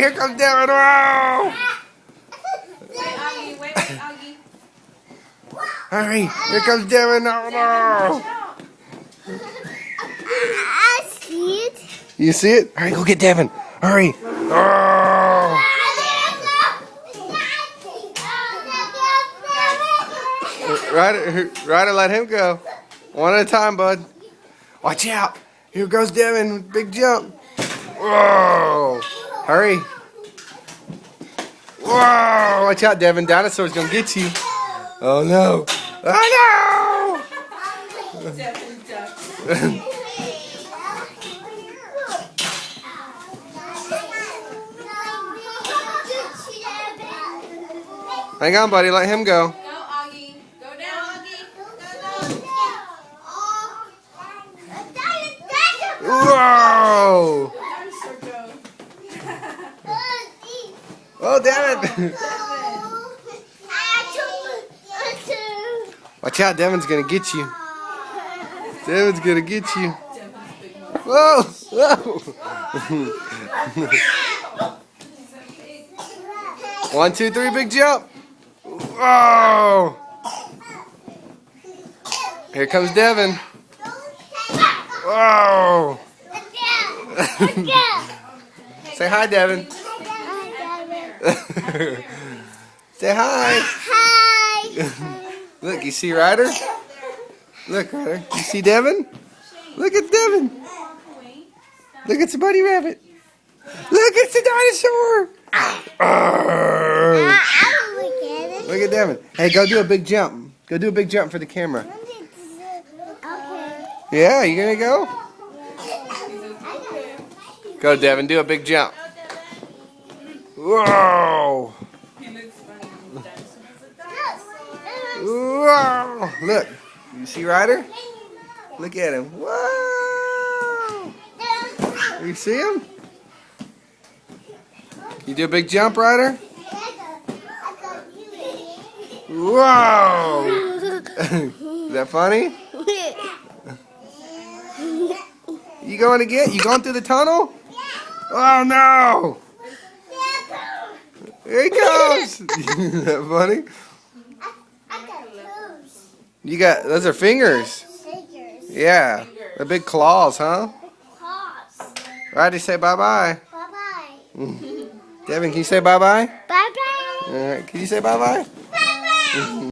Here comes Devin. Whoa! Wait, Augie. Hurry, here comes Devin. Oh no! I see it. You see it? Hurry, go get Devin. Hurry. Oh! Ryder, let him go. One at a time, bud. Watch out. Here goes Devin. Big jump. Whoa! Hurry. Whoa! Watch out, Devin. Dinosaur's gonna get you. Oh no! Oh Devin duck. no! Hang on, buddy. Let him go. Go, Augie. Go down, Augie. Go. Whoa! Dinosaur go. Oh, Devin! Watch out, Devin's gonna get you. Devin's gonna get you. Whoa! Whoa! 1, 2, 3, big jump! Whoa! Here comes Devin. Whoa! Say hi, Devin. Say hi. Hi. Look, you see Ryder? Look, Ryder. You see Devin? Look at Devin. Look, it's a bunny rabbit. Look, it's a dinosaur. Arrgh. Look at Devin. Hey, go do a big jump. Go do a big jump for the camera. Yeah, you gonna go? Go, Devin. Do a big jump. Whoa! Whoa! Look, you see Ryder? Look at him. Whoa! You see him? You do a big jump, Ryder? Whoa! Is that funny? You going again? You going through the tunnel? Oh no! Here he comes! Is that funny? You got, those are fingers. Yeah. The big claws, huh? Ryder, say bye-bye. Bye-bye. Devin, can you say bye-bye? Bye-bye. All right, can you say bye-bye? Bye-bye.